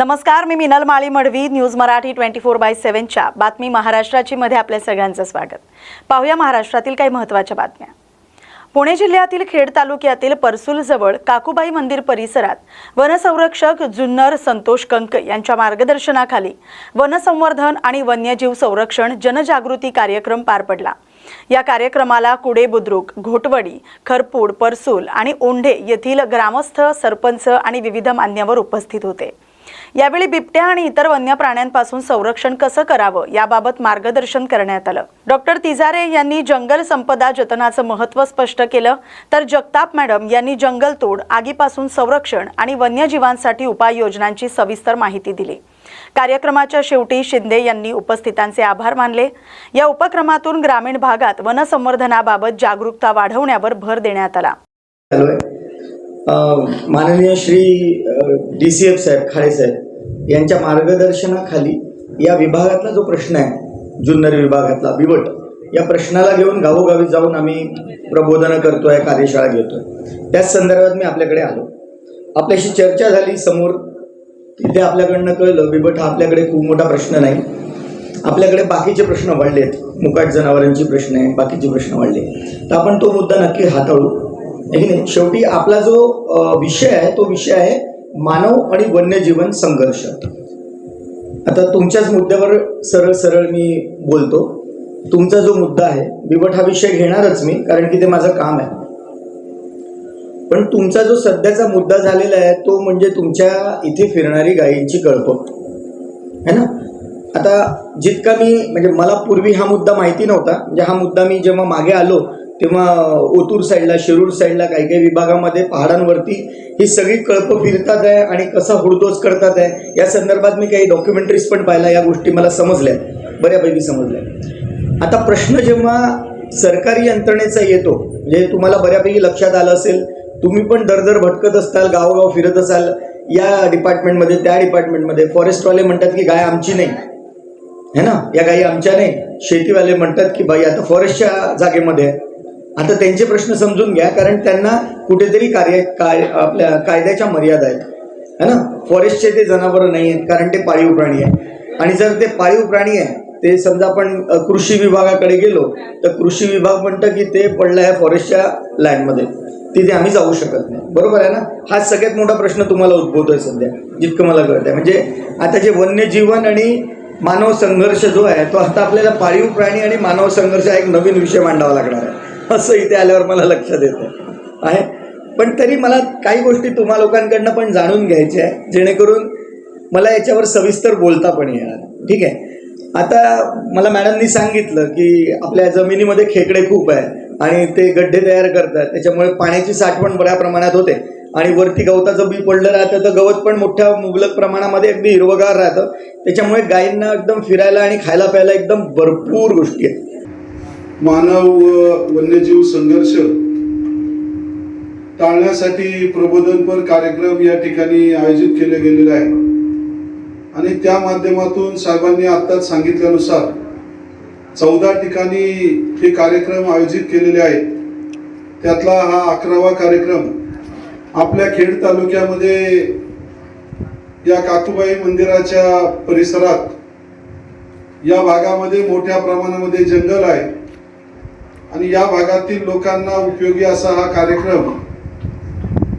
नमस्कार, मी मिनल माळी मडवी. न्यूज मराठी 24/7च्या बातमी महाराष्ट्राची मध्ये आपल्या सगळ्यांचं स्वागत. पाहूया महाराष्ट्रातील काही महत्त्वाच्या बातम्या. पुणे जिल्ह्यातील खेड तालुक्यातील परसूल जवळ काकुबाई मंदिर परिसरात वनसंरक्षक जुन्नर संतोष कंक यांच्या मार्गदर्शनाखाली वनसंवर्धन आणि वन्यजीव संरक्षण जनजागृती कार्यक्रम पार पडला. या कार्यक्रमाला कुडे बुद्रुक, घोटवडी, खरपूड, परसूल आणि ओंढे येथील ग्रामस्थ, सरपंच आणि विविध मान्यवर उपस्थित होते. यावेळी बिबट्या आणि इतर वन्य प्राण्यांपासून संरक्षण कसं करावं याबाबत मार्गदर्शन करण्यात आलं. डॉक्टर तिजारे यांनी जंगल संपदा जतनाचं महत्त्व स्पष्ट केलं, तर जगताप मॅडम यांनी जंगलतोड, आगीपासून संरक्षण आणि वन्यजीवांसाठी उपाययोजनांची सविस्तर माहिती दिली. कार्यक्रमाच्या शेवटी शिंदे यांनी उपस्थितांचे आभार मानले. या उपक्रमातून ग्रामीण भागात वनसंवर्धनाबाबत जागरूकता वाढवण्यावर भर देण्यात आला. माननीय श्री DCF साहेब, खाडे साहेब यांच्या मार्गदर्शनाखाली या विभागातला जो प्रश्न आहे, जुन्नर विभागातला बिबट, या प्रश्नाला घेऊन गावोगावी जाऊन आम्ही प्रबोधनं करतोय, कार्यशाळा घेतोय. त्याच संदर्भात मी आपल्याकडे आलो. आपल्याशी चर्चा झाली समोर. तिथे आपल्याकडनं कळलं बिबट हा आपल्याकडे खूप मोठा प्रश्न नाही. आपल्याकडे बाकीचे प्रश्न वाढलेत, मुकाट जनावरांची प्रश्न आहे, बाकीचे प्रश्न वाढले. तर आपण तो मुद्दा नक्की हाताळू. शेवटी आपला जो विषय आहे तो विषय आहे मानव आणि वन्यजीवन संघर्ष. आता तुमच्याच मुद्द्यावर सरळ सरळ मी बोलतो. तुमचा जो मुद्दा आहे बिबट, हा विषय घेणारच मी, कारण की ते माझं काम आहे. पण तुमचा जो सध्याचा मुद्दा झालेला आहे तो म्हणजे तुमच्या इथे फिरणारी गायींची कळप है ना. आता जितका मी म्हणजे मला पूर्वी हा मुद्दा माहिती नव्हता. म्हणजे हा मुद्दा मी जेव्हा मागे आलो तेव्हा ओतूर साईडला, शिरूर साईडला, काही काही विभागामध्ये पहाडांवरती ही सगळी कळपं फिरतात आहे आणि कसा हुडदोस करतात आहे या संदर्भात मी काही डॉक्युमेंटरीज पण पाहिल्या. या गोष्टी मला समजल्या, बऱ्यापैकी समजल्या. आता प्रश्न जेव्हा सरकारी यंत्रणेचा येतो, म्हणजे तुम्हाला बऱ्यापैकी लक्षात आलं असेल, तुम्ही पण दरदर भटकत असताल, गावोगाव फिरत असाल, या डिपार्टमेंटमध्ये त्या डिपार्टमेंटमध्ये. फॉरेस्टवाले म्हणतात की गाय आमची नाही है ना, या गायी आमच्या नाही. शेतीवाले म्हणतात की बाई आता फॉरेस्टच्या जागेमध्ये. आता त्यांचे प्रश्न समजून घ्या, कारण त्यांना कुठेतरी आपल्या कायद्याच्या मर्यादा आहेत है ना. फॉरेस्टचे ते जनावरं नाही आहेत, कारण ते पाळीव प्राणी आहे. आणि जर ते पाळीव प्राणी आहे, ते समजा आपण कृषी विभागाकडे गेलो तर कृषी विभाग म्हणतं की ते पडलं आहे फॉरेस्टच्या लँडमध्ये, तिथे आम्ही जाऊ शकत नाही. बरोबर आहे ना. हा सगळ्यात मोठा प्रश्न तुम्हाला उद्भवतोय सध्या, जितकं मला कळत आहे. म्हणजे आता जे वन्यजीवन आणि मानव संघर्ष जो आहे तो आता आपल्याला पाळीव प्राणी आणि मानव संघर्ष हा एक नवीन विषय मांडावा लागणार आहे, असं इथे आल्यावर मला लक्षात येतं आहे. पण तरी मला काही गोष्टी तुम्हा लोकांकडनं पण जाणून घ्यायच्या आहे, जेणेकरून मला याच्यावर सविस्तर बोलता पण येणार. ठीक आहे. आता मला मॅडमनी सांगितलं की आपल्या जमिनीमध्ये खेकडे खूप आहे आणि ते गड्डे तयार करतात, त्याच्यामुळे पाण्याची साठवण बऱ्या प्रमाणात होते. आणि वरती गवताचं बी पडलं राहतं तर गवत पण मोठ्या मुबलक प्रमाणामध्ये अगदी हिरवगार राहतं. त्याच्यामुळे गायींना एकदम फिरायला आणि खायला प्यायला एकदम भरपूर गोष्टी आहेत. मानव वन्यजीव संघर्ष टाळण्यासाठी प्रबोधनपर कार्यक्रम या ठिकाणी आयोजित केले गेलेले आहे. आणि त्या माध्यमातून साहेबांनी आत्ताच सांगितल्यानुसार 14 ठिकाणी हे कार्यक्रम आयोजित केलेले आहेत. त्यातला हा 11वा कार्यक्रम आपल्या खेड तालुक्यामध्ये या काकुबाई मंदिराच्या परिसरात, या भागामध्ये मोठ्या प्रमाणामध्ये जंगल आहे आणि या भागातील लोकांना उपयोगी असा हा कार्यक्रम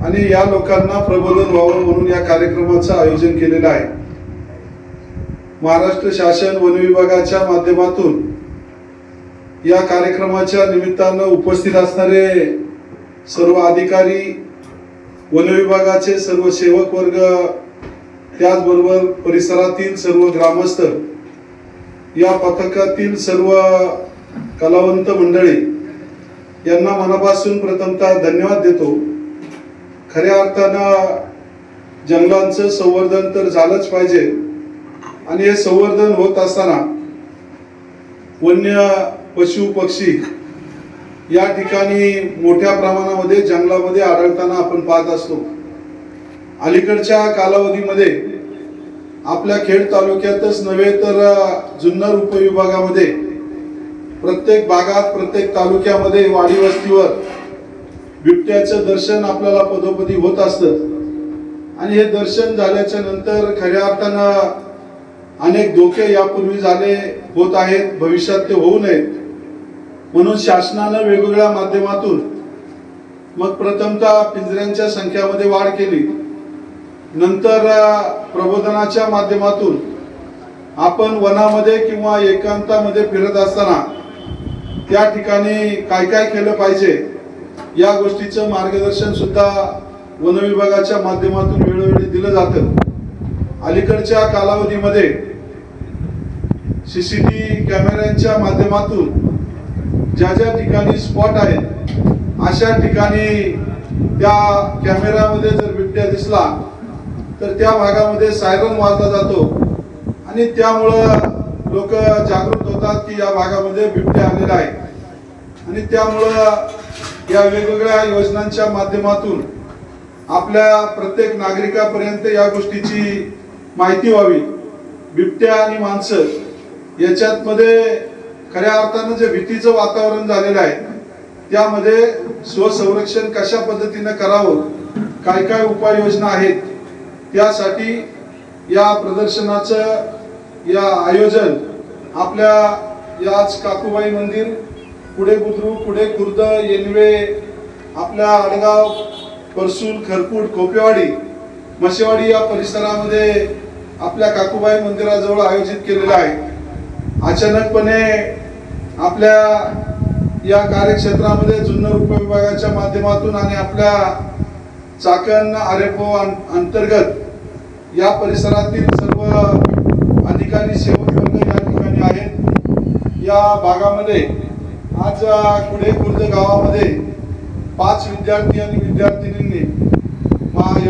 आणि या लोकांना प्रबोधन व्हावं म्हणून या कार्यक्रमाचं आयोजन केलेलं आहे. महाराष्ट्र शासन वन विभागाच्या माध्यमातून या कार्यक्रमाच्या निमित्तानं उपस्थित असणारे सर्व अधिकारी, वन विभागाचे सर्व सेवक वर्ग, त्याचबरोबर परिसरातील सर्व ग्रामस्थ, या पथकातील सर्व कलावंत मंडळी यांना मनापासून प्रथमतः धन्यवाद देतो. खऱ्या अर्थानं जंगलांचं संवर्धन तर झालंच पाहिजे आणि हे संवर्धन होत असताना वन्य पशु पक्षी या ठिकाणी मोठ्या प्रमाणामध्ये जंगलामध्ये आढळताना आपण पाहत असतो. अलीकडच्या कालावधीमध्ये आपल्या खेड तालुक्यातच नव्हे तर जुन्नर उपविभागामध्ये प्रत्येक भागात, प्रत्येक तालुक्यामध्ये वाडी वस्तीवर बिबट्याचं दर्शन आपल्याला पदोपदी होत असतं. आणि हे दर्शन झाल्याच्या नंतर खऱ्या अर्थानं अनेक धोके यापूर्वी झाले होत आहेत, भविष्यात ते होऊ नयेत म्हणून शासनानं वेगवेगळ्या माध्यमातून मग प्रथमतः पिंजऱ्यांच्या संख्यामध्ये वाढ केली, नंतर प्रबोधनाच्या माध्यमातून आपण वनामध्ये किंवा एकांतामध्ये फिरत असताना त्या ठिकाणी काय काय केलं पाहिजे या गोष्टीचं मार्गदर्शन सुद्धा वन विभागाच्या माध्यमातून वेळोवेळी दिलं जातं. अलीकडच्या कालावधीमध्ये CCTV कॅमेऱ्यांच्या माध्यमातून ज्या ज्या ठिकाणी स्पॉट आहेत अशा ठिकाणी त्या कॅमेऱ्यामध्ये जर बिबट्या दिसला तर त्या भागामध्ये सायरन वाजला जातो आणि त्यामुळं लोक जागृत होतात की या भागामध्ये बिबट्या आलेला आहे. आणि त्यामुळं या वेगवेगळ्या योजनांच्या माध्यमातून आपल्या प्रत्येक नागरिकापर्यंत या गोष्टीची माहिती व्हावी. बिबट्या आणि माणसं याच्यात मध्ये खऱ्या अर्थानं जे भीतीचं वातावरण झालेलं आहे त्यामध्ये स्वसंरक्षण कशा पद्धतीनं करावं, काय काय उपाययोजना आहेत, त्यासाठी या प्रदर्शनाचं या आयोजन आपल्या याच काकूबाई मंदिर, पुढे बुद्रुक, पुढे खुर्द, येनवे, आपल्या आडगाव, परसूल, खरपूड, खोपेवाडी, मसेवाडी या परिसरामध्ये आपल्या काकूबाई मंदिराजवळ आयोजित केलेलं आहे. अचानकपणे आपल्या या कार्यक्षेत्रामध्ये जुन्नर उपविभागाच्या माध्यमातून आणि आपल्या चाकण आरएफओ अंतर्गत या परिसरातील सर्व अधिकारी सेवक वर्ग या ठिकाणी आहेत. या भागामध्ये आज कुडे खुर्द गावामध्ये 5 विद्यार्थी आणि विद्यार्थिनींनी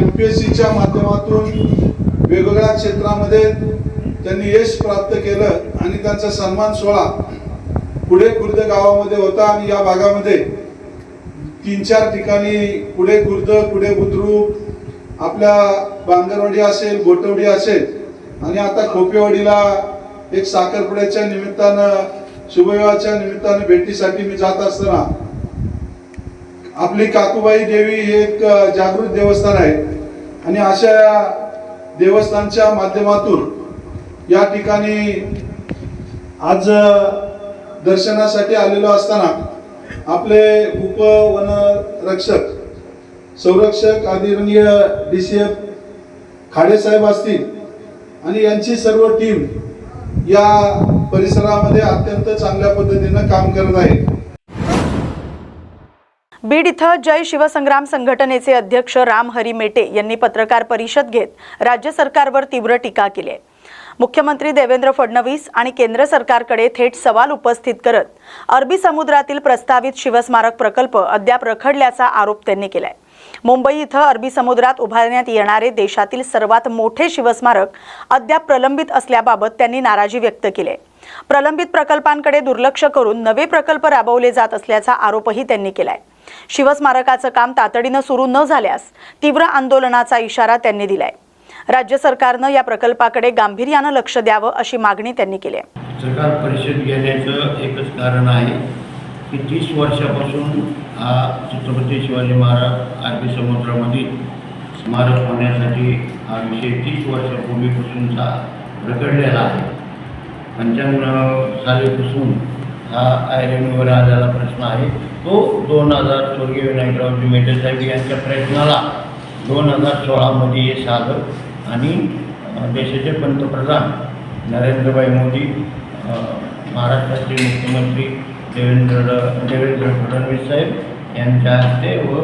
MPSCच्या माध्यमातून वेगवेगळ्या क्षेत्रामध्ये त्यांनी यश प्राप्त केलं आणि त्यांचा सन्मान सोहळा कुडे खुर्द गावामध्ये होता. आणि या भागामध्ये 3-4 ठिकाणी कुडे खुर्द, कुडे बुद्रुक, आपल्या बांगरवाडी असेल, गोटवडी असेल आणि आता खोपेवाडीला एक साखरपुड्याच्या निमित्तानं, शुभविवाहाच्या निमित्तानं भेटीसाठी मी जात असताना आपली काकूबाई देवी हे एक जागृत देवस्थान आहे आणि अशा देवस्थानच्या माध्यमातून या ठिकाणी आज दर्शनासाठी आलेलो असताना आपले उपवनरक्षक, संरक्षक आदरणीय DCF खाडेसाहेब असतील आणि यांची सर्व टीम या परिसरामध्ये अत्यंत चांगल्या पद्धतीनं काम करत आहे. बीड इथं जय शिवसंग्राम संघटनेचे अध्यक्ष राम हरी मेटे यांनी पत्रकार परिषद घेत राज्य सरकारवर तीव्र टीका केली आहे. मुख्यमंत्री देवेंद्र फडणवीस आणि केंद्र सरकारकडे थेट सवाल उपस्थित करत अरबी समुद्रातील प्रस्तावित शिवस्मारक प्रकल्प अद्याप रखडल्याचा आरोप त्यांनी केलाय. मुंबई इथं अरबी समुद्रात उभारण्यात येणारे देशातील सर्वात मोठे शिवस्मारक अद्याप प्रलंबित असल्याबाबत त्यांनी नाराजी व्यक्त केली आहे. प्रलंबित प्रकल्पांकडे दुर्लक्ष करून नवे प्रकल्प राबवले जात असल्याचा आरोपही त्यांनी केलाय. शिवस्मारकाचं काम तातडीनं सुरू न झाल्यास तीव्र आंदोलनाचा इशारा त्यांनी दिलाय. राज्य सरकारनं या प्रकल्पाकडे गांभीर्यानं लक्ष द्यावं अशी मागणी त्यांनी केली आहे. पत्रकार परिषद घेण्याचं एकच कारण आहे की 30 वर्षापासून हा छत्रपती शिवाजी महाराज अरबी समुद्रामध्ये स्मारक होण्यासाठी हा विषय 30 वर्षापूर्वीपासूनचा रखडलेला आहे. 95 सालीपासून हा आयरनवर आलेला प्रश्न आहे. तो 2000 स्वर्गीय विनायकरावजी मेटे साहेब यांच्या प्रयत्नाला 2016 हे साधं आणि देशाचे पंतप्रधान नरेंद्रभाई मोदी, महाराष्ट्राचे मुख्यमंत्री देवेंद्र फडणवीस साहेब यांच्या हस्ते व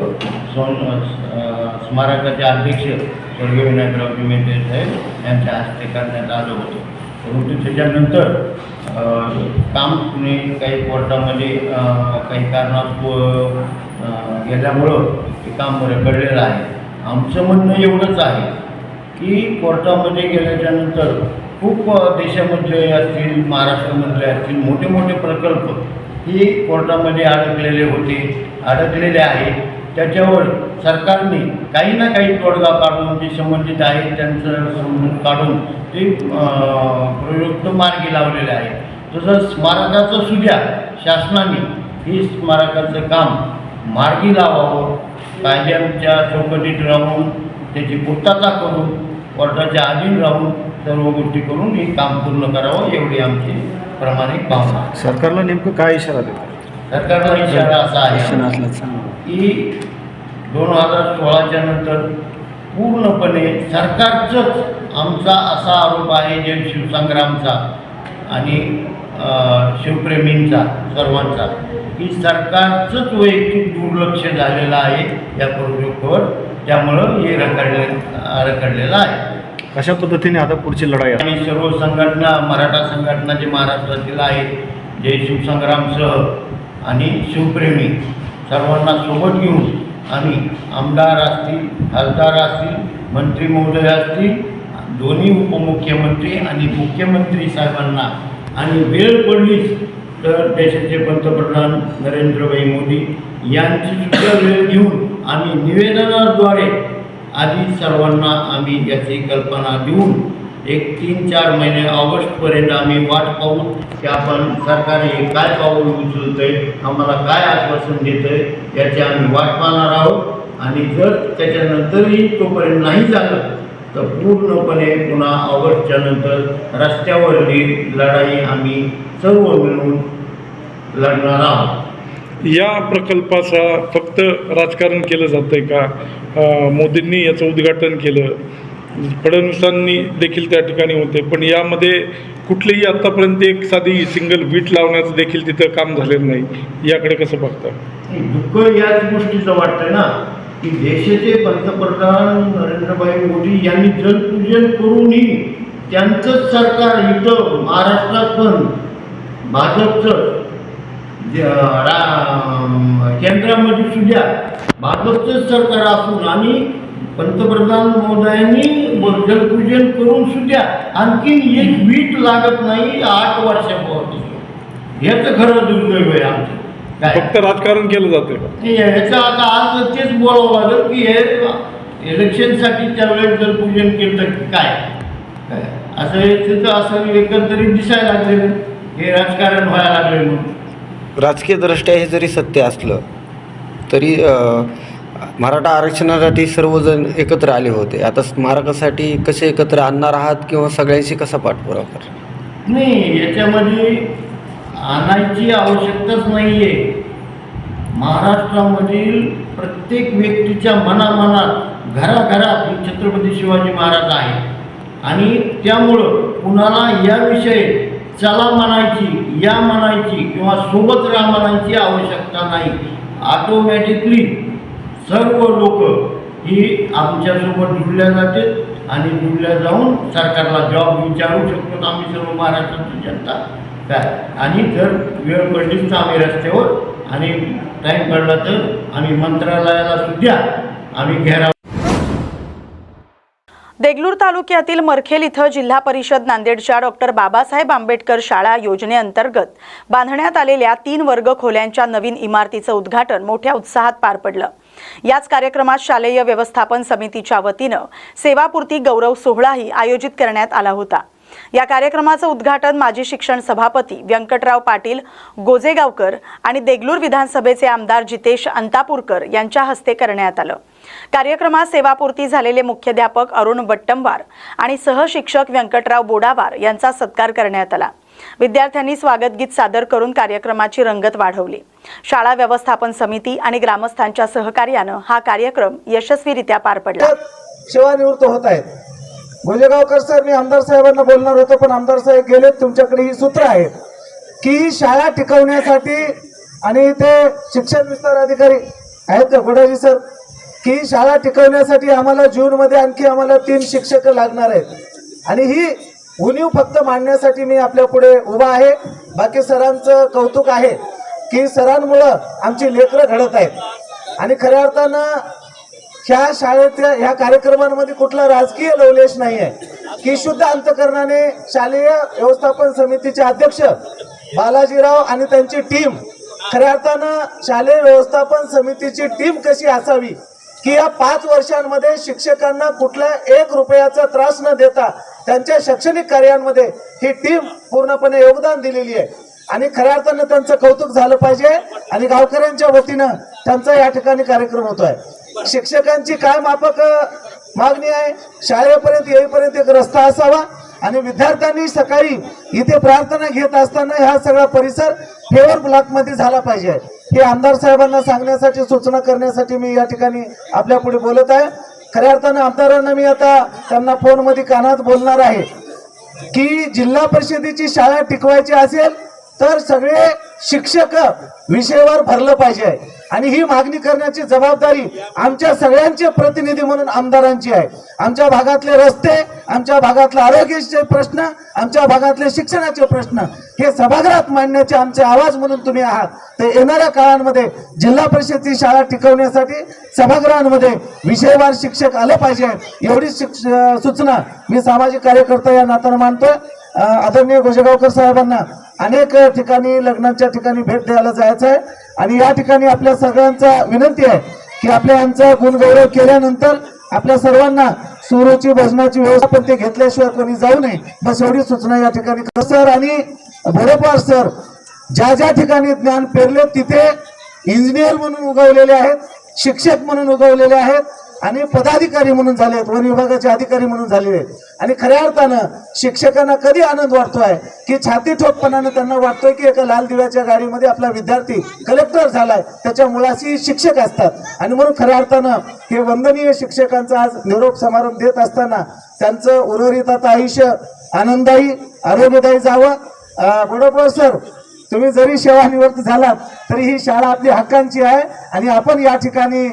स्मारकाचे अध्यक्ष स्वर्गीय विनायकरावजी मेटे साहेब यांच्या हस्ते करण्यात आलं होतं. परंतु त्याच्यानंतर काम काही कोर्टामध्ये काही कारणास्तव गेल्यामुळं ते काम रखडलेलं आहे. आमचं म्हणणं एवढंच आहे की कोर्टामध्ये गेल्याच्यानंतर खूप देशामधले असतील, महाराष्ट्रामधले असतील मोठे मोठे प्रकल्प हे कोर्टामध्ये अडकलेले आहेत. त्याच्यावर सरकारने काही ना काही तोडगा काढून जे संबंधित आहेत त्यांचं समजून काढून ते प्रयुक्त मार्गी लावलेले आहे. तसंच स्मारकाचं सुद्धा शासनाने हे स्मारकाचं काम मार्गी लावावं कायद्यांच्या चौकटीत राहून त्याची पूर्तता करून कोर्टाच्या अधीन राहून सर्व गोष्टी करून हे काम पूर्ण करावं एवढी आमची प्रामाणिक भावना आहे. सरकारला नेमकं काय इशारा देतो? सरकारला इशारा असा आहे की 2016च्या नंतर पूर्णपणे सरकारचंच आमचा असा आरोप आहे जे शिवसंग्रामचा आणि शिवप्रेमींचा सर्वांचा की सरकारचंच वैयक्तिक दुर्लक्ष झालेलं आहे या प्रोजेक्टवर, त्यामुळं हे रखडलेलं आहे. कशा पद्धतीने आता पुढची लढाई आहे? आणि सर्व संघटना मराठा संघटना जे महाराष्ट्रातील आहेत जे शिवसंग्रामसह आणि शिवप्रेमी सर्वांना सोबत घेऊन आम्ही आमदार असतील, खासदार असतील, मंत्री महोदय असतील, दोन्ही उपमुख्यमंत्री आणि मुख्यमंत्री साहेबांना आणि वेळ पडलीच तर देशाचे पंतप्रधान नरेंद्रभाई मोदी यांची सुद्धा वेळ घेऊन आम्ही निवेदनाद्वारे आधी सर्वांना आम्ही याची कल्पना देऊन एक 3-4 महिने ऑगस्टपर्यंत आम्ही वाट पाहू की आपण सरकारने काय पाऊल उचलत आहे, आम्हाला काय आश्वासन देतं आहे याची आम्ही वाट पाहणार आहोत. आणि जर त्याच्यानंतरही तोपर्यंत नाही झालं तर पूर्णपणे पुन्हा ऑगस्टच्या नंतर रस्त्यावरली लढाई आम्ही सर्व मिळून लढणार आहोत. या प्रकल्पाचा फक्त राजकारण केलं जातं आहे का? मोदींनी याचं उद्घाटन केलं, फडणवीसांनी देखील त्या ठिकाणी होते, पण यामध्ये कुठलीही आत्तापर्यंत एक साधी सिंगल वीट लावण्याचं देखील तिथं काम झालेलं नाही. याकडे कसं बघता? दुःख याच गोष्टीचं वाटतं ना की देशाचे पंतप्रधान नरेंद्रभाई मोदी यांनी जलपूजन करूनही त्यांचंच सरकार इथं महाराष्ट्रात पण भाजपचं केंद्रामध्ये सुद्धा भाजपचंच सरकार असून आणि पंतप्रधान महोदयांनी जलपूजन करून सुद्धा आणखीन एक वीट लागत नाही 8 वर्षापासून. याचं खरं दुर्दैव आहे आमचं. काय फक्त राजकारण केलं जाते का? ह्याचं आता आज तेच बोलावं लागेल की हे इलेक्शनसाठी त्यावेळेस जलपूजन केलं तर काय असं तिथं असं एकंदरीत दिसायला लागले, हे राजकारण व्हायला लागले. म्हणून राजकीयदृष्ट्या हे जरी सत्य असलं तरी मराठा आरक्षणासाठी सर्वजण एकत्र आले होते. आता स्मारकासाठी कसे एकत्र आणणार आहात किंवा सगळ्यांशी कसा पाठपुरावा करणार? नाही, याच्यामध्ये आणायची आवश्यकताच नाही आहे. महाराष्ट्रामधील प्रत्येक व्यक्तीच्या मनामनात घराघरात छत्रपती शिवाजी महाराज आहे आणि त्यामुळं कुणाला याविषयी चला म्हणायची, या म्हणायची किंवा सोबत राहा म्हणायची आवश्यकता नाही. ऑटोमॅटिकली सर्व लोक ही आमच्यासोबत जुळल्या जाते आणि जुळल्या जाऊन सरकारला जॉब विचारू शकतो आम्ही सर्व महाराष्ट्राची जनता काय. आणि जर वेळ पडलीच तर आम्ही रस्त्यावर आणि टाईम पडला तर आम्ही मंत्रालयाला सुद्धा आम्ही घेराव. देगलूर तालुक्यातील मरखेल इथं जिल्हा परिषद नांदेडच्या डॉक्टर बाबासाहेब आंबेडकर शाळा योजनेअंतर्गत बांधण्यात आलेल्या 3 वर्ग खोल्यांच्या नवीन इमारतीचं उद्घाटन मोठ्या उत्साहात पार पडलं. याच कार्यक्रमात शालेय व्यवस्थापन समितीच्या वतीनं सेवापूर्ती गौरव सोहळाही आयोजित करण्यात आला होता. या कार्यक्रमाचं उद्घाटन माजी शिक्षण सभापती व्यंकटराव पाटील गोजेगावकर आणि देगलूर विधानसभेचे आमदार जितेश अंतापूरकर यांच्या हस्ते करण्यात आलं. कार्यक्रमात सेवापूर्ती झालेले मुख्याध्यापक अरुण बट्टंवार आणि सहशिक्षक व्यंकटराव बोडावार यांचा सत्कार करण्यात आला. विद्यार्थ्यांनी स्वागतगीत सादर करून कार्यक्रमाची रंगत वाढवली. शाळा व्यवस्थापन समिती आणि ग्रामस्थांच्या सहकार्यानं हा कार्यक्रम यशस्वीरित्या पार पडला. सेवानिवृत्त होत आहेत गोजेगावकर सर, मी आमदार साहेबांना बोलणार होतो पण आमदार साहेब गेलेत. तुमच्याकडे ही सूत्र आहेत की शाळा टिकवण्यासाठी आणि ते शिक्षण विस्तार अधिकारी आहेत का गोडाजी सर, की शाळा टिकवण्यासाठी आम्हाला जूनमध्ये आणखी आम्हाला 3 शिक्षक लागणार आहेत आणि ही उणीव फक्त मांडण्यासाठी मी आपल्या पुढे उभा आहे. बाकी सरांचं कौतुक आहे की सरांमुळं आमची लेकरं घडत आहेत आणि खऱ्या अर्थानं ह्या शाळेतल्या ह्या कार्यक्रमांमध्ये कुठला राजकीय लवलेश नाही आहे की शुद्ध अंतकरणाने शालेय व्यवस्थापन समितीचे अध्यक्ष बालाजीराव आणि त्यांची टीम, खऱ्या अर्थानं शालेय व्यवस्थापन समितीची टीम कशी असावी की या 5 वर्षांमध्ये शिक्षकांना कुठल्या 1 रुपयाचा त्रास न देता त्यांच्या शैक्षणिक कार्यांमध्ये ही टीम पूर्णपणे योगदान दिलेली आहे आणि खऱ्या अर्थानं त्यांचं कौतुक झालं पाहिजे आणि गावकऱ्यांच्या वतीनं त्यांचा या ठिकाणी कार्यक्रम होतोय. शिक्षकांची काय माफक मागणी आहे? शाळेपर्यंत येईपर्यंत एक रस्ता असावा आणि विद्यार्थ्यांनी सकाळी इथे प्रार्थना घेत असताना हा सगळा परिसर फेवर ब्लॉक मध्ये झाला पाहिजे. हे आमदार साहेबांना सांगण्यासाठी, सूचना करण्यासाठी मी या ठिकाणी आपल्या पुढे बोलत आहे. खऱ्या अर्थानं आमदारांना मी आता त्यांना फोनमध्ये कानात बोलणार आहे की जिल्हा परिषदेची शाळा टिकवायची असेल तर सगळे शिक्षक विषयावर भरलं पाहिजे आणि ही मागणी करण्याची जबाबदारी आमच्या सगळ्यांचे प्रतिनिधी म्हणून आमदारांची आहे. आमच्या भागातले रस्ते, आमच्या भागातले आरोग्याचे प्रश्न, आमच्या भागातले शिक्षणाचे प्रश्न हे सभागृहात मांडण्याचे आमचे आवाज म्हणून तुम्ही आहात. तर येणाऱ्या काळांमध्ये जिल्हा परिषदेची शाळा टिकवण्यासाठी सभागृहांमध्ये विषयवार शिक्षक आले पाहिजे, एवढी सूचना मी सामाजिक कार्यकर्ता या नात्यानं मानतोय. आदरणीय गोजेगावकर साहेबांना अनेक ठिकाणी लग्नाच्या ठिकाणी भेट द्यायला जायचं आहे आणि या ठिकाणी आपल्या सगळ्यांचा विनंती आहे की आपल्या आमचा गुणगौरव केल्यानंतर आपल्या सर्वांना सुरूची भजनाची व्यवस्था पण ते घेतल्याशिवाय कोणी जाऊ नये, बस एवढी सूचना या ठिकाणी सर आणि भोडेपार सर ज्या ज्या ठिकाणी ज्ञान पेरले तिथे इंजिनियर म्हणून उगवलेले आहेत, शिक्षक म्हणून उगवलेले आहेत आणि पदाधिकारी म्हणून झाले आहेत, वन विभागाचे अधिकारी म्हणून झालेले आहेत. आणि खऱ्या अर्थानं शिक्षकांना कधी आनंद वाटतोय की छाती ठोकपणानं त्यांना वाटतोय की एका लाल दिव्याच्या गाडीमध्ये आपला विद्यार्थी कलेक्टर झालाय, त्याच्या मुलाशी शिक्षक असतात आणि म्हणून खऱ्या अर्थानं हे वंदनीय शिक्षकांचा आज निरोप समारंभ देत असताना त्यांचं उर्वरित आता आयुष्य आनंददायी आरोग्यदायी जावं. बरोबर सर, तुम्ही जरी सेवानिवृत्त झालात तरी ही शाळा आपली हक्कांची आहे आणि आपण या ठिकाणी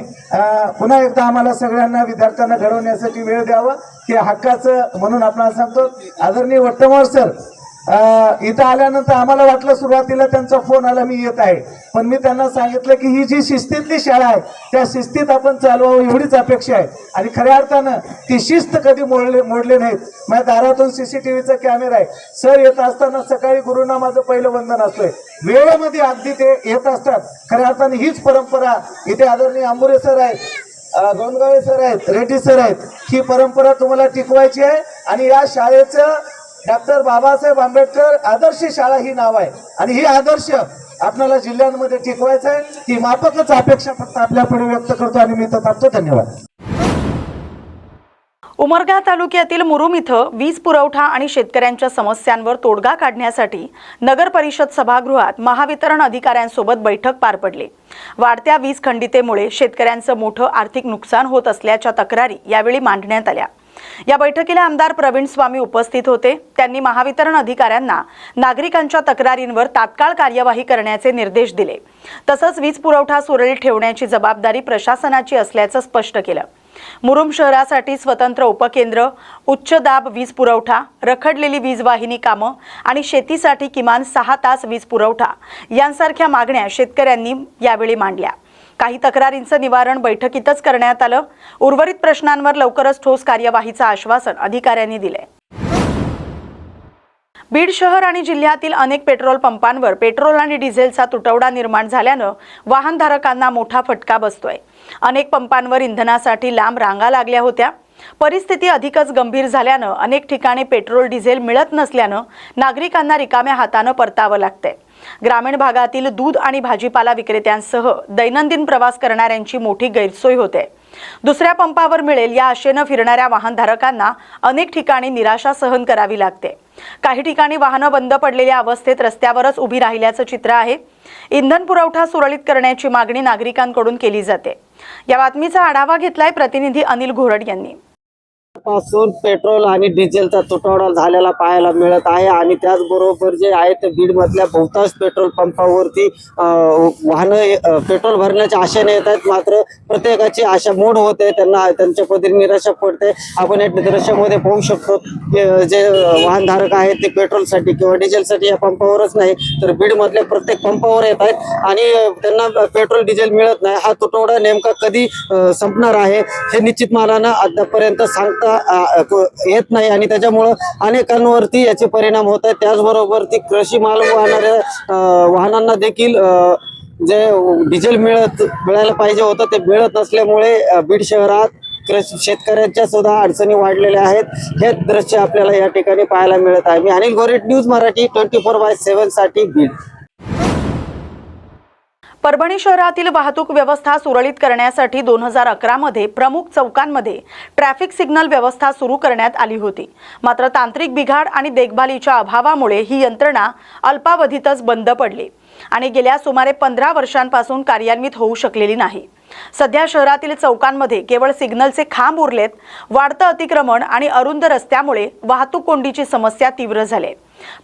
पुन्हा एकदा आम्हाला सगळ्यांना विद्यार्थ्यांना घडवण्यासाठी वेळ द्यावा हे हक्काचं म्हणून आपण सांगतो. आदरणीय वट्टमोर सर इथं आल्यानंतर आम्हाला वाटलं सुरुवातीला त्यांचा फोन आला मी येत आहे, पण मी त्यांना सांगितलं की ही जी शिस्तीतली शाळा आहे त्या शिस्तीत आपण चालवावं एवढीच अपेक्षा आहे आणि खऱ्या अर्थानं ती शिस्त कधी मोडले नाहीत. माझ्या दारातून CCTVचा कॅमेरा आहे. सर येत असताना सकाळी गुरुंना माझं पहिलं वंदन असतोय, वेळेमध्ये अगदी ते येत असतात. खऱ्या अर्थाने हीच परंपरा इथे आदरणीय आंबुरे सर आहेत, गोंदगावे सर आहेत, रेड्डी सर आहेत, ही परंपरा तुम्हाला टिकवायची आहे आणि या शाळेचं डॉक्टर बाबासाहेब आंबेडकर आदर्श शाळा ही नाव आहे आणि ही आदर्श आपल्याला जिल्ह्यांमध्ये टिकवायचं आहे. ही माफकच अपेक्षा फक्त आपल्या पुढे व्यक्त करतो आणि मी तर थांबतो. धन्यवाद. उमरगा तालुक्यातील मुरुम इथं वीज पुरवठा आणि शेतकऱ्यांच्या समस्यांवर तोडगा काढण्यासाठी नगर परिषद सभागृहात महावितरण अधिकाऱ्यांसोबत बैठक पार पडली. वाढत्या वीज खंडितेमुळे शेतकऱ्यांचं मोठं आर्थिक नुकसान होत असल्याच्या तक्रारी यावेळी मांडण्यात आल्या. या बैठकीला आमदार प्रवीण स्वामी उपस्थित होते. त्यांनी महावितरण अधिकाऱ्यांना नागरिकांच्या तक्रारींवर तात्काळ कार्यवाही करण्याचे निर्देश दिले. तसंच वीज पुरवठा सुरळीत ठेवण्याची जबाबदारी प्रशासनाची असल्याचं स्पष्ट केलं. मुरुम शहरासाठी स्वतंत्र उपकेंद्र, उच्च दाब वीज पुरवठा, रखडलेली वीज वाहिनी कामं आणि शेतीसाठी किमान 6 तास वीज पुरवठा यांसारख्या मागण्या शेतकऱ्यांनी यावेळी मांडल्या. काही तक्रारींचं निवारण बैठकीतच करण्यात आलं. उर्वरित प्रश्नांवर लवकरच ठोस कार्यवाहीचं आश्वासन अधिकाऱ्यांनी दिले. बीड शहर आणि जिल्ह्यातील अनेक पेट्रोल पंपांवर पेट्रोल आणि डिझेलचा तुटवडा निर्माण झाल्यानं वाहनधारकांना मोठा फटका बसतोय. अनेक पंपांवर इंधनासाठी लांब रांगा लागल्या होत्या. परिस्थिती अधिकच गंभीर झाल्यानं अनेक ठिकाणी पेट्रोल डिझेल मिळत नसल्यानं नागरिकांना रिकाम्या हातानं परतावं लागतंय. ग्रामीण भागातील दूध आणि भाजीपाला विक्रेत्यांसह दैनंदिन प्रवास करणाऱ्यांची मोठी गैरसोय होते. दुसऱ्या पंपावर मिळेल या आशेनं फिरणाऱ्या वाहनधारकांना अनेक ठिकाणी निराशा सहन करावी लागते. काही ठिकाणी वाहनं बंद पडलेल्या अवस्थेत रस्त्यावरच उभी राहिल्याचं चित्र आहे. इंधन पुरवठा सुरळीत करण्याची मागणी नागरिकांकडून केली जाते. या बातमीचा आढावा घेतलाय प्रतिनिधी अनिल घोरड यांनी. पासून पेट्रोल आणि डिझेलचा तुटवडा झालेला पाहायला मिळत आहे आणि त्याचबरोबर जे आहे ते बीडमधल्या बहुतांश पेट्रोल पंपावरती वाहनं पेट्रोल भरण्याच्या आशेने येत आहेत, मात्र प्रत्येकाची आशा मोड होते, त्यांना त्यांच्या पद्धतीने निराशा पडते. आपण या दृश्यामध्ये पाहू शकतो जे वाहनधारक आहेत ते पेट्रोलसाठी किंवा डिझेलसाठी या पंपावरच नाही तर बीडमधल्या प्रत्येक पंपावर येत आहेत आणि त्यांना पेट्रोल डिझेल मिळत नाही. हा तुटवडा नेमका कधी संपणार आहे हे निश्चित मानानं आतापर्यंत सांगता येत नाही आणि त्याच्यामुळं अनेकांवरती याचे परिणाम होत आहेत. त्याचबरोबर ती कृषी माल वाहणाऱ्या वाहनांना देखील जे डिझेल मिळायला पाहिजे होतं ते मिळत नसल्यामुळे बीड शहरात शेतकऱ्यांच्या सुद्धा अडचणी वाढलेल्या आहेत. हे दृश्य आपल्याला या ठिकाणी पाहायला मिळत आहे. मी अनिल गोरेट, न्यूज मराठी 24/7 साठी बीड. परभणी शहरातील वाहतूक व्यवस्था सुरळीत करण्यासाठी 2011 मध्ये प्रमुख चौकांमध्ये ट्रॅफिक सिग्नल व्यवस्था सुरू करण्यात आली होती. मात्र तांत्रिक बिघाड आणि देखभालीच्या अभावामुळे ही यंत्रणा अल्पावधीतच बंद पडली आणि गेल्या सुमारे 15 वर्षांपासून कार्यान्वित होऊ शकलेली नाही. सध्या शहरातील चौकांमध्ये केवळ सिग्नलचे खांब उरलेत. वाढतं अतिक्रमण आणि अरुंद रस्त्यामुळे वाहतूक कोंडीची समस्या तीव्र झाली.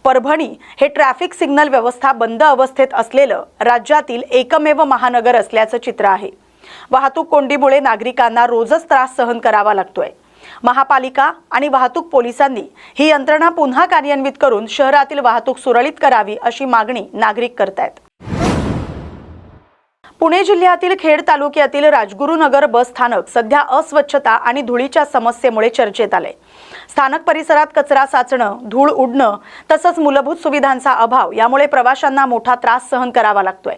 परभणी हे ट्रॅफिक सिग्नल व्यवस्था बंद अवस्थेत असलेलं राज्यातील एकमेव महानगर असल्याचं चित्र आहे. वाहतूक कोंडीमुळे नागरिकांना रोजच त्रास सहन करावा लागतोय. महापालिका आणि वाहतूक पोलिसांनी ही यंत्रणा पुन्हा कार्यान्वित करून शहरातील वाहतूक सुरळीत करावी अशी मागणी नागरिक करतायत. पुणे जिल्ह्यातील खेड तालुक्यातील राजगुरुनगर बस स्थानक सध्या अस्वच्छता आणि धुळीच्या समस्येमुळे चर्चेत आले. स्थानक परिसरात कचरा साचणं, धूळ उडणं तसंच मूलभूत सुविधांचा अभाव यामुळे प्रवाशांना मोठा त्रास सहन करावा लागतोय.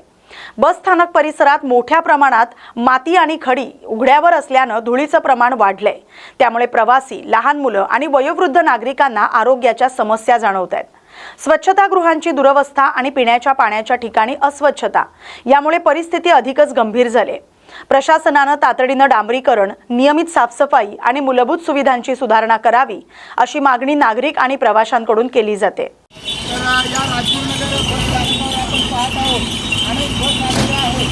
बस स्थानक परिसरात मोठ्या प्रमाणात माती आणि खडी उघड्यावर असल्यानं धुळीचं प्रमाण वाढलंय. त्यामुळे प्रवासी, लहान मुलं आणि वयोवृद्ध नागरिकांना आरोग्याच्या समस्या जाणवत आहेत. स्वच्छतागृहांची दुरवस्था आणि पिण्याच्या पाण्याच्या ठिकाणी अस्वच्छता यामुळे परिस्थिती अधिकच गंभीर झाली. प्रशासनानं तातडीनं डांबरीकरण, नियमित साफसफाई आणि मूलभूत सुविधांची सुधारणा करावी अशी मागणी नागरिक आणि प्रवाशांकडून केली जाते. या राजगुरुनगर बस स्थानकावर आपण पाहत आहोत अनेक बस आलेल्या आहेत.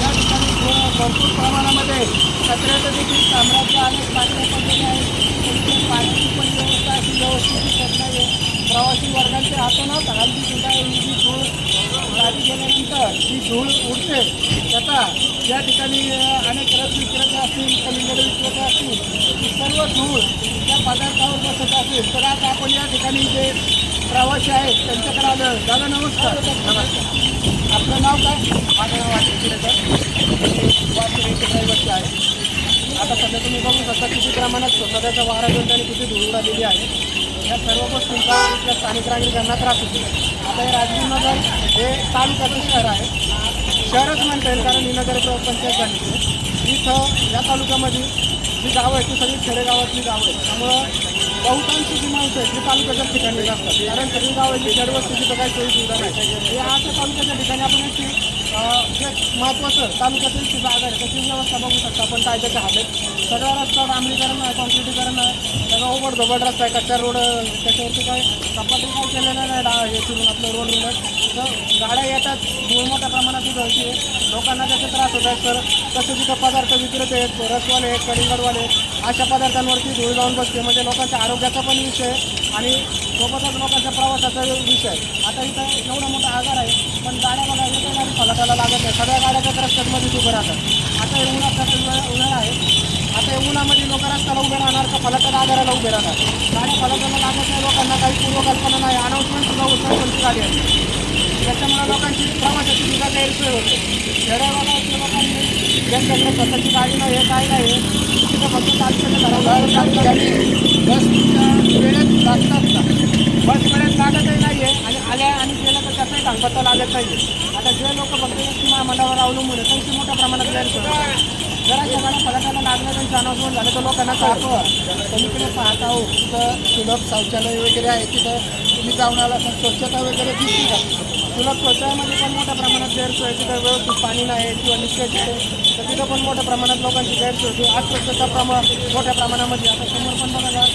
या ठिकाणी भरपूर प्रमाणामध्ये कचऱ्याचं देखील साम्राज्य अनेक पातळ्या पडलेले आहेत. पाण्याची पण व्यवस्था अशी व्यवस्थित दिसत नाही आहे. प्रवासी वर्गांचे हातोनात हलती सुद्धा ही धूळ गाडी गेल्यानंतर जी धूळ उडते त्याचा या ठिकाणी अनेक रस विक्रेते असतील, कलिंगड विक्रेते असतील, ही सर्व धूळ त्या पदार्थावर बसत असेल. तर आज आपण या ठिकाणी जे प्रवासी आहेत त्यांच्याकडे आलो. दादा नमस्कार. आपलं नाव काय? माझं नाव ड्रायव्हरचे आहे. आता सध्या तुम्ही बघू शकता किती प्रमाणात स्वतःचा वारा घेऊन आणि किती धूळ उडालेली आहे. या सर्व गोष्टींचा इथल्या स्थानिक नागरिकांना त्रास होतो. आता हे राजगुरुनगर हे तालुक्याचं शहर आहे. शहरच म्हणता येईल कारण ही नगर पंचायत झाली आहे. इथं या तालुक्यामध्ये जी गावं आहेत ती सगळी खेडेगावातली गावं आहेत. त्यामुळं बहुतांशी जी माणसं आहेत ती तालुक्याच्या ठिकाणी असतात कारण सगळी गावाची खेडवस्तीची तर काही सोयी सुविधा नाही. हे अशा तालुक्याच्या ठिकाणी आपण याची जे महत्त्वाचं तालुक्यातील जी जागा आहे त्याची व्यवस्था बघू शकता आपण काय त्याच्या हातात. सगळा रस्ता डांबरीकरण आहे, कॉन्क्रिटीकरण आहे, सगळा ओबडधोबड रस्ता आहे, कच्चा रोड त्याच्यावरती काय सपाटी काय केलेलं नाही. हे फिरून आपलं रोड तर गाड्या येतात, धूळ मोठ्या प्रमाणात उधळते, लोकांना त्याचा त्रास होत आहे. तर तसे तिथं पदार्थ विक्रेते आहेत, रसवाले आहेत, कलिंगडवाले अशा पदार्थांवरती धूळ जाऊन बसते. म्हणजे लोकांच्या आरोग्याचा पण विषय आणि सोबतच लोकांच्या प्रवासाचा विषय आहे. आता इथं एवढा मोठा आजार आहे पण गाड्या बघा येत्या गाडी फलाटाला लागत नाही. सगळ्या गाड्या त्या रस्त्यांमध्येच उभं राहतात. आता हे उन्हाळा आहे. आता हे उन्हामध्ये लोक रस्त्याला उभे राहणार का फलाटाला आजाराला उभे राहणार. गाड्या फलाटाला लागत नाही, लोकांना काही पूर्वकल्पना नाही. अनाऊन्समेंट सुद्धा होतं कोणती गाडी आहे. त्याच्यामुळे लोकांची प्रवासाची सुद्धा गैरसोय होते. खेड्यावाला लोकांनी ज्यांच्याकडे स्वतःची गाडी नाही आहे काय नाही तिथं फक्त चालतं बस वेळेत लागतात का? बस वेळेत लागतही नाही आहे आणि आल्या आणि गेलं तर त्याचाही धांगपत्ता लागत नाही आहे. आता जे लोक फक्त एसटी महामंडळावर अवलंबून आहे त्यांची मोठ्या प्रमाणात गैरसोय. जरा सगळ्या फलकाला लागलं त्यांचं अनाऊन्समेंट झालं तर लोकांना कळतं. पलीकडे पाहत आहोत तिथं सुलभ शौचालय वगैरे आहे. तिथं तुम्ही जाऊन आला तर स्वच्छता वगैरे दिसली का? सुलभ शौचालयामध्ये पण मोठ्या प्रमाणात गैरसोय. तिथं व्यवस्थित पाणी नाही किंवा निश्चित तर तिथं पण मोठ्या प्रमाणात लोकांची गैरसोय होती. अस्वच्छता मोठ्या प्रमाणामध्ये आता समोर पण बघा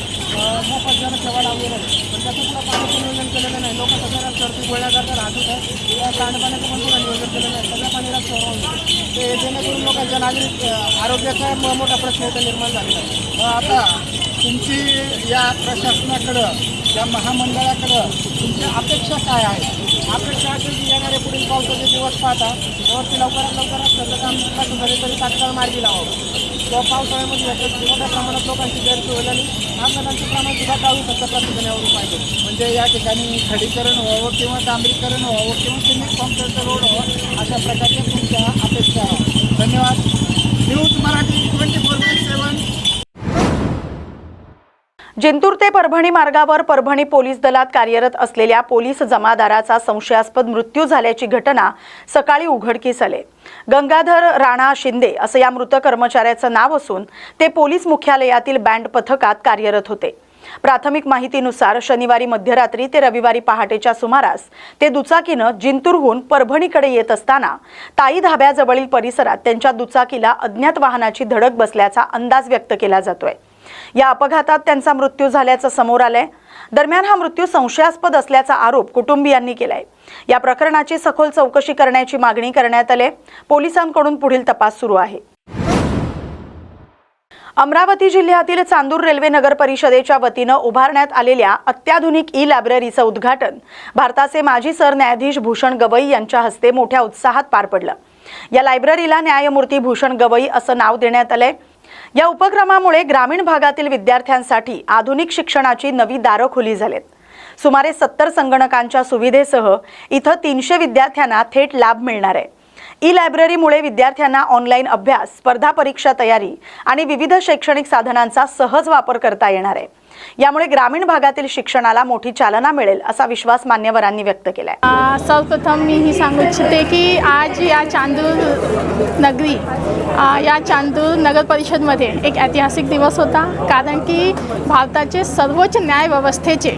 मोफत जरा सेवा लावलेलं आहे पण त्याचं पुढं पाण्याचं नियोजन केलेलं नाही. लोक सगळ्या रस्त्यावरती गोळ्या करतात, राहत होतात. त्या सांडपाण्याचं पण पुढं नियोजन केलं नाही. सगळ्या पाणी रस्त्यावर होतं ते जेणेकरून लोकांच्या नागरिक आरोग्याचा मोठा प्रश्न इथं निर्माण झालेला आहे. आता तुमची या प्रशासनाकडं या महामंडळाकडं तुमच्या अपेक्षा काय आहे? अपेक्षा असेल की येणारे पुढील पावसाचे दिवस पाहता त्यावरती लवकरात लवकर रस्त्याचं काम कसं झाले तरी तात्काळ मार्गी लावावं. किंवा पावसाळ्यामध्ये याच्यात मोठ्या प्रमाणात लोकांची गैरसोय होईल आणि अपघातांचं प्रमाण सुद्धा टाळू शकतं प्रशासनावरून पाहिजे. म्हणजे या ठिकाणी खडीकरण व्हावं किंवा डांबरीकरण व्हावं किंवा सिमेंट कॉन्क्रीटचं रोड व्हावं अशा प्रकारच्या तुमच्या अपेक्षा आहेत. धन्यवाद. न्यूज मराठी 24/7. जिंतूर ते परभणी मार्गावर परभणी पोलीस दलात कार्यरत असलेल्या पोलीस जमादाराचा संशयास्पद मृत्यू झाल्याची घटना सकाळी उघडकीस आली. गंगाधर राणा शिंदे असं या मृत कर्मचाऱ्याचं नाव असून ते पोलीस मुख्यालयातील बँड पथकात कार्यरत होते. प्राथमिक माहितीनुसार शनिवारी मध्यरात्री ते रविवारी पहाटेच्या सुमारास ते दुचाकीनं जिंतूरहून परभणीकडे येत असताना ताई धाब्याजवळील परिसरात त्यांच्या दुचाकीला अज्ञात वाहनाची धडक बसल्याचा अंदाज व्यक्त केला जातोय। या अपघातात त्यांचा मृत्यू झाल्याचं समोर आलंय। दरम्यान हा मृत्यू संशयास्पद असल्याचा आरोप कुटुंबियांनी केलाय। या प्रकरणाची सखोल चौकशी करण्याची मागणी करण्यात आली। पोलिसांकडून पुढील तपास सुरू आहे। अमरावती जिल्ह्यातील चांदूर रेल्वे नगर परिषदेच्या वतीनं उभारण्यात आलेल्या अत्याधुनिक ई-लायब्ररीचं उद्घाटन भारताचे माजी सरन्यायाधीश भूषण गवई यांच्या हस्ते मोठ्या उत्साहात पार पडलं। या लायब्ररीला न्यायमूर्ती भूषण गवई असं नाव देण्यात आलंय। या उपक्रमामुळे ग्रामीण भागातील विद्यार्थ्यांसाठी आधुनिक शिक्षणाची नवी दारं खुली झालीत। सुमारे 70 संगणकांच्या सुविधेसह इथं 300 विद्यार्थ्यांना थेट लाभ मिळणार आहे। ई-लायब्ररीमुळे विद्यार्थ्यांना ऑनलाईन अभ्यास, स्पर्धा परीक्षा तयारी आणि विविध शैक्षणिक साधनांचा सहज वापर करता येणार आहे। यामुळे ग्रामीण भागातील शिक्षणाला मोठी चालना मिळेल असा विश्वास मान्यवरांनी व्यक्त केलाय। सर्वप्रथम मी ही सांगू इच्छिते की आज या चांदूर नगरी या चांदूर नगर परिषदमध्ये एक ऐतिहासिक दिवस होता, कारण की भारताचे सर्वोच्च न्याय व्यवस्थेचे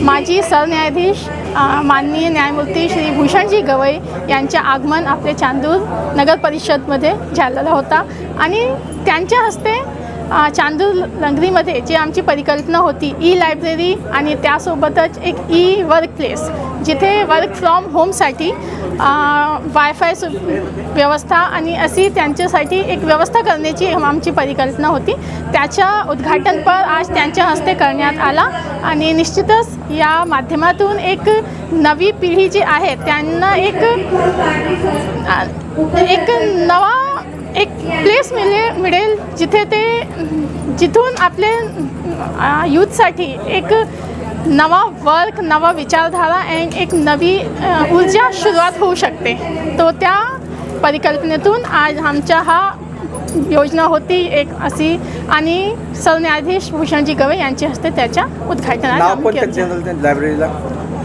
माजी सरन्यायाधीश माननीय न्यायमूर्ती श्री भूषणजी गवई यांचे आगमन आपले चांदूर नगर परिषदमध्ये झालेलं होता आणि त्यांच्या हस्ते चांदूर नगरीमध्ये जे आमची परिकल्पना होती ई-लायब्ररी आणि त्यासोबतच एक वर्क प्लेस, जिथे वर्क फ्रॉम होमसाठी वायफाय व्यवस्था आणि अशी त्यांच्यासाठी एक व्यवस्था करण्याची आमची परिकल्पना होती। त्याच्या उद्घाटनपर आज त्यांच्या हस्ते करण्यात आला आणि निश्चितच या माध्यमातून एक नवी पिढी जी आहे त्यांना एक नवा प्लेस मिळेल जिथून आपले यूथसाठी एक नवा वर्क, नवा विचारधारा आणि एक नवी ऊर्जा सुरुवात होऊ शकते। तो त्या परिकल्पनेतून आज आमच्या हा योजना होती एक अशी आणि सरन्यायाधीश भूषणजी गवई यांच्या हस्ते त्याच्या उद्घाटनात लायब्ररीला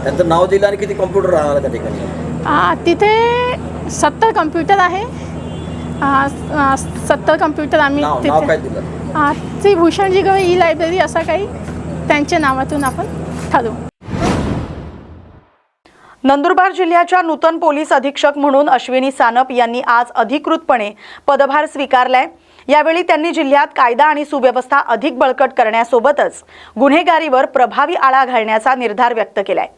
त्यांचं नाव दिलं आणि किती कॉम्प्युटर राहणार त्या ठिकाणी? तिथे 70 कम्प्युटर आहे। 70 कम्प्युटर आम्ही श्री भूषणजी गवई ई-लायब्ररी असं काही त्यांच्या नावातून आपण ठरवू। नंदुरबार जिल्ह्याच्या नूतन पोलीस अधीक्षक म्हणून अश्विनी सानप यांनी आज अधिकृतपणे पदभार स्वीकारलाय। यावेळी त्यांनी जिल्ह्यात कायदा आणि सुव्यवस्था अधिक बळकट करण्यासोबतच गुन्हेगारीवर प्रभावी आळा घालण्याचा निर्धार व्यक्त केलाय।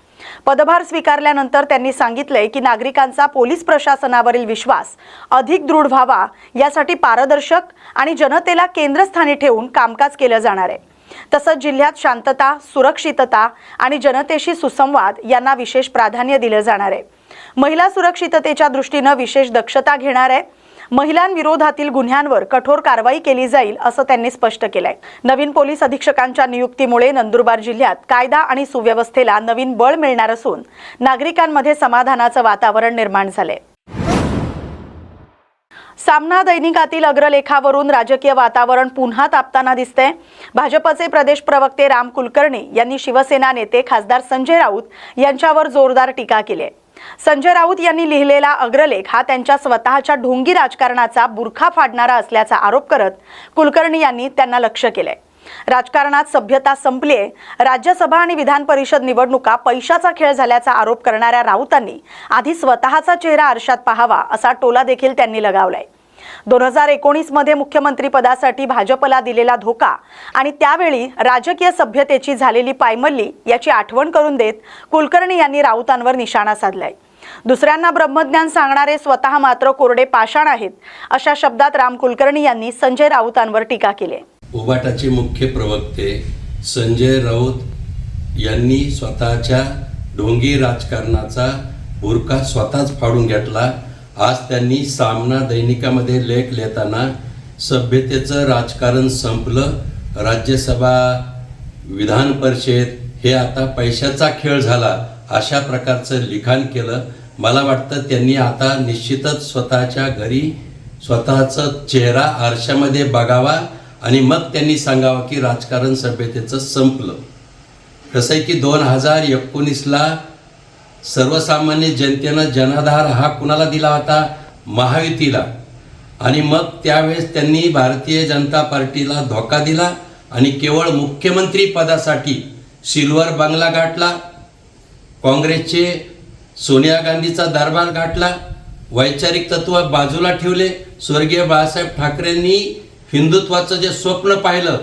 पदभार स्वीकारल्यानंतर त्यांनी सांगितलंय की नागरिकांचा पोलीस प्रशासनावरील विश्वास अधिक दृढ व्हावा यासाठी पारदर्शक आणि जनतेला केंद्रस्थानी ठेवून कामकाज केलं जाणार आहे। तसंच जिल्ह्यात शांतता, सुरक्षितता आणि जनतेशी सुसंवाद यांना विशेष प्राधान्य दिलं जाणार आहे। महिला सुरक्षिततेच्या दृष्टीनं विशेष दक्षता घेणार आहे। महिलांविरोधातील गुन्ह्यांवर कठोर कारवाई केली जाईल असं त्यांनी स्पष्ट केलंय। नवीन पोलीस अधीक्षकांच्या नियुक्तीमुळे नंदुरबार जिल्ह्यात कायदा आणि सुव्यवस्थेला नवीन बळ मिळणार असून नागरिकांमध्ये समाधानाचं वातावरण निर्माण झालंय। सामना दैनिकातील अग्रलेखावरून राजकीय वातावरण पुन्हा तापताना दिसतंय। भाजपचे प्रदेश प्रवक्ते राम कुलकर्णी यांनी शिवसेना नेते खासदार संजय राऊत यांच्यावर जोरदार टीका केली आहे। संजय राऊत यांनी लिहिलेला अग्रलेख हा त्यांच्या स्वतःच्या ढोंगी राजकारणाचा बुरखा फाडणारा असल्याचा आरोप करत कुलकर्णी यांनी त्यांना लक्ष्य केलंय। राजकारणात सभ्यता संपली आहे, राज्यसभा आणि विधान परिषद निवडणुका पैशाचा खेळ झाल्याचा आरोप करणाऱ्या राऊतांनी आधी स्वतःचा चेहरा आरशात पाहावा असा टोला देखील त्यांनी लगावलाय। 2019 मध्ये मुख्यमंत्री पदासाठी भाजपला दिलेला धोका आणि त्यावेळी राजकीय सभ्यतेची झालेली पायमल्ली याची आठवण करून देत कुलकर्णी यांनी राऊतांवर निशाणा साधलाय। दुसऱ्यांना ब्रह्मज्ञान सांगणारे स्वतः मात्र कोरडे पाषाण आहेत अशा शब्दात राम कुलकर्णी यांनी संजय राऊतांवर टीका केली। उबाटाचे मुख्य प्रवक्ते संजय राऊत यांनी स्वतःच्या ढोंगी राजकारणाचा बुरखा स्वतःच फाडून घेतला। आज त्यांनी सामना दैनिकामध्ये लेख लिहिताना सभ्यतेचं राजकारण संपलं, राज्यसभा विधान परिषद हे आता पैशाचा खेळ झाला अशा प्रकारचं लिखाण केलं। मला वाटतं त्यांनी आता निश्चितच स्वतःच्या घरी स्वतःचा चेहरा आरशामध्ये बघावा आणि मग त्यांनी सांगावं की राजकारण सभ्यतेचं संपलं। कसं आहे की 2019ला सर्वसामान्य जनतेनं जनाधार हा कुणाला दिला होता? महायुतीला। आणि मग त्यावेळेस त्यांनी भारतीय जनता पार्टीला धोका दिला आणि केवळ मुख्यमंत्री पदासाठी सिल्वर बंगला गाठला, काँग्रेसचे सोनिया गांधीचा दरबार गाठला, वैचारिक तत्व बाजूला ठेवले. स्वर्गीय बाळासाहेब ठाकरेंनी हिंदुत्वाचं जे स्वप्न पाहिलं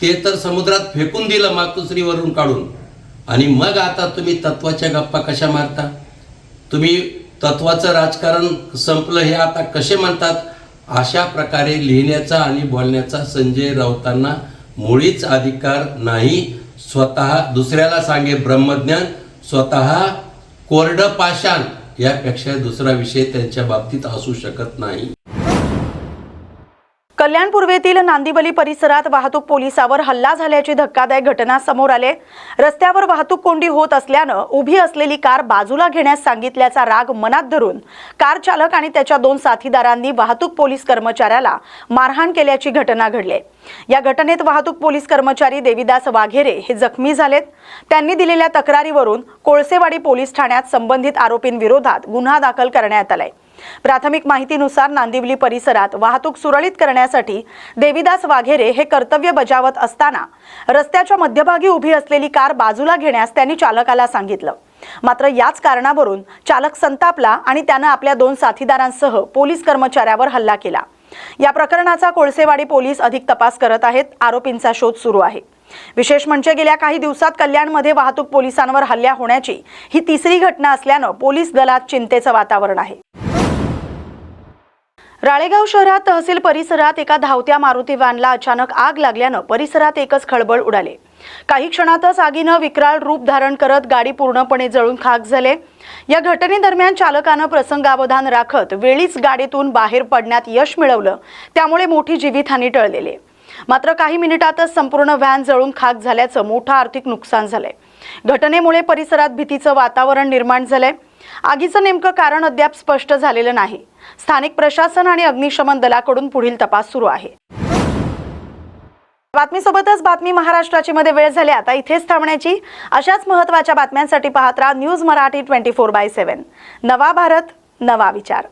ते तर समुद्रात फेकून दिलं मातोश्रीवरून काढून. आणि मग आता तुम्ही तत्वाच्या गप्पा कशा मारता? तुम्ही तत्वाचं राजकारण संपलं हे आता कसे म्हणतात? अशा प्रकारे लिहिण्याचा आणि बोलण्याचा संजय राऊतांना मुळीच अधिकार नाही. स्वतः दुसऱ्याला सांगे ब्रह्मज्ञान, स्वतः कोरडं पाषाण यापेक्षा दुसरा विषय त्यांच्या बाबतीत असू शकत नाही. कल्याण पूर्वेतील नांदिवली परिसरात वाहतूक पोलिसावर हल्ला झाल्याची धक्कादायक घटना समोर आले. रस्त्यावर वाहतूक कोंडी होत असल्यानं उभी असलेली कार बाजूला घेण्यास सांगितल्याचा राग मनात धरून कार चालक आणि त्याच्या 2 साथीदारांनी वाहतूक पोलीस कर्मचाऱ्याला मारहाण केल्याची घटना घडली. या घटनेत वाहतूक पोलीस कर्मचारी देविदास वाघेरे हे जखमी झालेत. त्यांनी दिलेल्या तक्रारीवरून कोळसेवाडी पोलीस ठाण्यात संबंधित आरोपींविरोधात गुन्हा दाखल करण्यात आलाय. प्राथमिक माहितीनुसार नांदिवली परिसरात वाहतूक सुरळीत करण्यासाठी देविदास वाघेरे हे कर्तव्य बजावत असताना रस्त्याच्या मध्यभागी उभी असलेली कार बाजूला घेण्यास त्यांनी चालकाला सांगितलं. मात्र याच कारणावरून चालक संतापला आणि त्यानं आपल्या 2 साथीदारांसह पोलीस कर्मचाऱ्यावर हल्ला केला. या प्रकरणाचा कोळसेवाडी पोलीस अधिक तपास करत आहेत. आरोपींचा शोध सुरू आहे. विशेष म्हणजे गेल्या काही दिवसात कल्याणमध्ये वाहतूक पोलिसांवर हल्ला होण्याची ही 3री घटना असल्यानं पोलीस दलात चिंतेचं वातावरण आहे. राळेगाव शहरात तहसील परिसरात एका धावत्या मारुती व्हॅनला अचानक आग लागल्यानं परिसरात एकच खळबळ उडाली. काही क्षणातच आगीनं विक्राळ रूप धारण करत गाडी पूर्णपणे जळून खाक झाले. या घटनेदरम्यान चालकानं प्रसंगावधान राखत वेळीच गाडीतून बाहेर पडण्यात यश मिळवलं, त्यामुळे मोठी जीवितहानी टळलेली. मात्र काही मिनिटातच संपूर्ण व्हॅन जळून खाक झाल्याचं मोठं आर्थिक नुकसान झालंय. घटनेमुळे परिसरात भीतीचं वातावरण निर्माण झालंय. आगीचं नेमकं कारण अद्याप स्पष्ट झालेलं नाही. स्थानिक प्रशासन आणि अग्निशमन दलाकडून पुढील तपास सुरू आहे. बातमीसोबतच बातमी महाराष्ट्राची मध्ये वेळ झाली आता इथेच थांबण्याची. अशाच महत्त्वाच्या बातम्यांसाठी पाहत राहा न्यूज मराठी 24/7. नवा भारत, नवा विचार.